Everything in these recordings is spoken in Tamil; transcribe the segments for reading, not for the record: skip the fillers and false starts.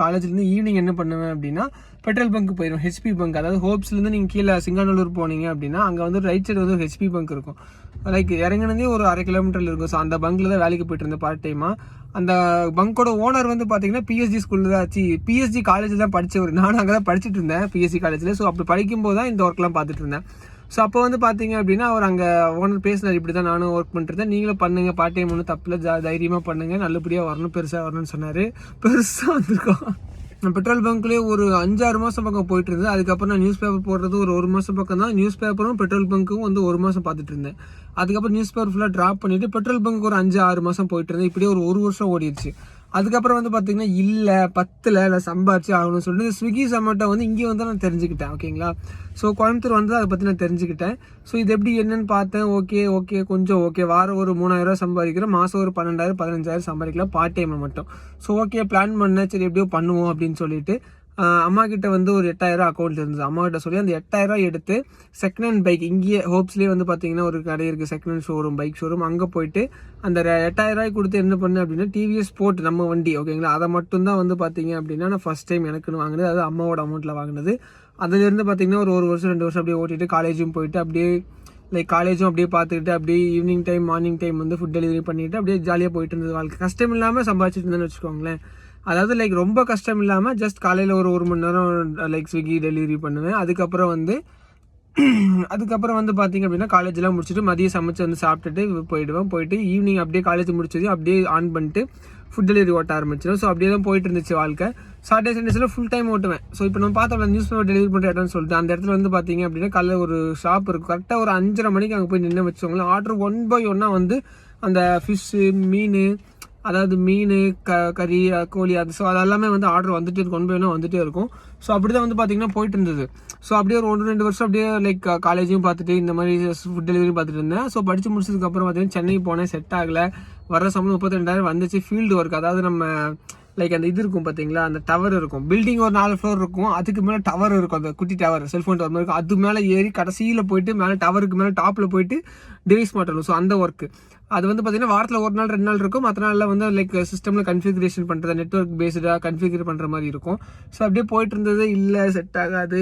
காலேஜ்லேருந்து ஈவினிங் என்ன பண்ணுவேன் அப்படின்னா பெட்ரோல் பங்க் போயிடும். ஹெச்பி பங்க், அதாவது ஹோப்ஸ்லேருந்து நீங்கள் கீழே சிங்காநல்லூர் போனீங்க அப்படின்னா அங்கே வந்து ரைட் சைடு வந்து ஒரு ஹெச்பி பங்க் இருக்கும். லைக் இறங்கினதே ஒரு 1/2 கிலோமீட்டரில் இருக்கும். ஸோ அந்த பங்க்கில் தான் வேலைக்கு போயிட்டு இருந்தேன் பார்ட் டைமாக. அந்த பங்கோட ஓனர் வந்து பார்த்தீங்கன்னா பிஎஸ்ஜி ஸ்கூலில் தான் ஆச்சு, பிஎஸ்ஜி காலேஜில் தான் படித்தவர். நானும் அங்கே தான் படிச்சுட்டு இருந்தேன் பிஎஸ்சி காலேஜில். ஸோ அப்படி படிக்கும்போது தான் இந்த ஒர்க்லாம் பார்த்துட்டு இருந்தேன். ஸோ அப்போ வந்து பார்த்தீங்க அப்படின்னா அவர் அங்கே ஓனர் பேசினார், இப்படி தான் நானும் ஒர்க் பண்ணிட்டுருந்தேன், நீங்களும் பண்ணுங்கள், பார்ட் டைம் ஒன்றும் தப்பில், தைரியமாக பண்ணுங்கள், நல்லபடியாக வரணும், பெருசாக வரணும்னு சொன்னார். பெருசாக வந்திருக்கோம். நான் பெட்ரோல் பங்க்லேயே ஒரு 5-6 மாதம் பக்கம் போயிட்டு இருந்தேன். அதுக்கப்புறம் நான் நியூஸ் பேப்பர் போடுறது ஒரு 1 மாதம் பக்கம் தான். நியூஸ் பேப்பரும் பெட்ரோல் பங்க்கும் வந்து 1 மாதம் பார்த்துட்டு இருந்தேன். அதுக்கப்புறம் நியூஸ் பேப்பர் ஃபுல்லாக ட்ராப் பண்ணிவிட்டு பெட்ரோல் பங்க் ஒரு 5-6 மாதம் போயிட்டு இருந்தேன். இப்படியே ஒரு வருஷம் ஓடிடுச்சு. அதுக்கப்புறம் வந்து பார்த்தீங்கன்னா இல்லை 10ல் நான் சம்பாரிச்சு ஆகணும்னு சொல்லிட்டு ஸ்விக்கி ஜொமேட்டோ வந்து இங்கே வந்து நான் தெரிஞ்சுக்கிட்டேன். ஓகேங்களா, ஸோ கோயம்புத்தூர் வந்து அதை பற்றி நான் தெரிஞ்சுக்கிட்டேன். ஸோ இது எப்படி என்னன்னு பார்த்தேன். ஓகே கொஞ்சம் ஓகே, வாரம் ஒரு 3000 சம்பாதிக்கிறேன், மாதம் ஒரு 12,000-15,000 சம்பாதிக்கலாம் பார்ட் டைமில் மட்டும். ஸோ ஓகே பிளான் பண்ணேன், சரி எப்படியோ பண்ணுவோம் அப்படின்னு சொல்லிட்டு அம்மா கிட்ட வந்து ஒரு 8,000 அக்கௌண்ட் இருந்தது. அம்மா கிட்ட சொல்லி அந்த 8,000 எடுத்து செகண்ட் ஹேண்ட் பைக், இங்கேயே ஹோப்ஸ்லேயே வந்து பார்த்தீங்கன்னா ஒரு கடை இருக்குது, second hand showroom, bike showroom, அங்கே போயிட்டு அந்த 8,000 கொடுத்து என்ன பண்ணேன் அப்படின்னா டிவிஎஸ் ஸ்போர்ட் நம்ம வண்டி, ஓகேங்களா, அதை மட்டும்தான் வந்து பார்த்தீங்க அப்படின்னா நான் ஃபஸ்ட் டைம் எனக்குன்னு வாங்கினது, அது அம்மாவோட அமௌண்ட்டில் வாங்கினது. அதுலேருந்து பார்த்தீங்கன்னா ஒரு வருஷம் 2 வருஷம் அப்படியே ஓட்டிட்டு காலேஜும் போயிட்டு அப்படியே காலேஜும் அப்படியே பார்த்துக்கிட்டு அப்படியே ஈவினிங் டைம் மார்னிங் டைம் வந்து ஃபுட் டெலிவரி பண்ணிவிட்டு அப்படியே ஜாலியாக போயிட்டு இருந்தது வாழ்க்கை. கஷ்டம் இல்லாமல் சம்பாதிச்சிட்டு இருந்தேன்னு வச்சுக்கோங்களேன். அதாவது ரொம்ப கஷ்டம் இல்லாமல் ஜஸ்ட் காலையில் ஒரு 1 மணி நேரம் ஸ்விக்கி டெலிவரி பண்ணுவேன். அதுக்கப்புறம் வந்து பார்த்தீங்க அப்படின்னா காலேஜெலாம் முடிச்சுட்டு மதியம் சமைச்சு வந்து சாப்பிட்டுட்டு போயிட்டு ஈவினிங் அப்படியே காலேஜ் முடிச்சதையும் அப்படியே ஆன் பண்ணிட்டு ஃபுட் டெலிவரி ஓட்ட ஆரம்பிச்சிடும். ஸோ அப்படியே தான் போயிட்டு இருந்துச்சு வாழ்க்கை. சாட்டர்டே சண்டேஸில் ஃபுல் டைம் ஓட்டுவேன். ஸோ இப்போ நம்ம பார்த்தோம்ல நியூஸ் பேப்பர் டெலிவரி பண்ணுற இடம்னு சொல்லிட்டு அந்த இடத்துல வந்து பார்த்தீங்க அப்படின்னா காலையில் ஒரு ஷாப் இருக்கும். கரெக்டாக ஒரு 5:30 மணிக்கு அங்கே போய் நின்று வச்சவங்களேன் ஆர்டர் 1 by 1 வந்து அந்த ஃபிஷ்ஷு, மீன், அதாவது மீன், கறி, கோழி, அது ஸோ அதெல்லாமே வந்து ஆர்டர் வந்துட்டு இருக்கும், 1 by 1 வந்துட்டே இருக்கும். ஸோ அப்படி தான் வந்து பார்த்தீங்கன்னா போயிட்டு இருந்தது. ஸோ அப்படியே ஒரு 1-2 வருஷம் அப்படியே காலேஜையும் பார்த்துட்டு இந்த மாதிரி ஃபுட் டெலிவரி பார்த்துட்டு இருந்தேன். ஸோ படித்து முடிச்சதுக்கப்புறம் பார்த்தீங்கன்னா சென்னை போனேன், செட் ஆகலை. வர சம்பளம் 32,000 வந்துச்சு. ஃபீல்டு ஒர்க், அதாவது நம்ம அந்த இது இருக்கும் பார்த்தீங்களா, அந்த டவர் இருக்கும், பில்டிங் ஒரு 4 ஃப்ளோர் இருக்கும், அதுக்கு மேலே டவர் இருக்கும், அந்த குட்டி டவர், செல்ஃபோன் டவர் மாதிரி இருக்கும், அது மேலே ஏறி கடைசியில் போயிட்டு மேலே டவருக்கு மேலே டாப்பில் போயிட்டு டிவைஸ் மாட்டணும். ஸோ அந்த ஒர்க்கு அது வந்து பார்த்தீங்கன்னா வாரத்தில் 1 நாள் 2 நாள் இருக்கும். மற்ற நாளில் வந்து சிஸ்டமில் கன்ஃபிகரேஷன் பண்ணுறது, நெட்ஒர்க் பேஸ்டாக கன்ஃபிகர் பண்ணுற மாதிரி இருக்கும். ஸோ அப்படியே போயிட்டு இருந்தது. இல்லை செட் ஆகாது,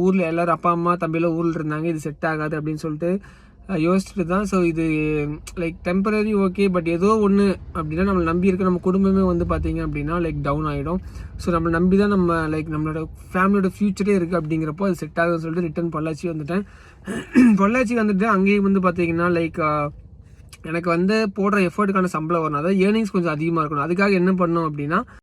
ஊரில் எல்லோரும் அப்பா அம்மா தம்பியெல்லாம் ஊரில் இருந்தாங்க, இது செட் ஆகாது அப்படின்னு சொல்லிட்டு யோசிச்சுட்டு தான். ஸோ இது டெம்பரரி ஓகே, பட் ஏதோ ஒன்று அப்படின்னா நம்மளை நம்பி இருக்க நம்ம குடும்பமே வந்து பார்த்தீங்க அப்படின்னா டவுன் ஆகிடும். ஸோ நம்மளை நம்பி தான் நம்ம நம்மளோட ஃபேமிலியோட ஃப்யூச்சரே இருக்குது. அப்படிங்கிறப்போ அது செட் ஆகுதுன்னு சொல்லிட்டு ரிட்டர்ன் பொள்ளாச்சி வந்துட்டேன். பொள்ளாச்சி வந்துட்டு அங்கேயும் வந்து பார்த்தீங்கன்னா எனக்கு வந்து போடுற எஃபர்ட்டுக்கான சம்பளம் வரணும், அதாவது ஏர்னிங்ஸ் கொஞ்சம் அதிகமாக இருக்கணும். அதுக்காக என்ன பண்ணோம் அப்படின்னா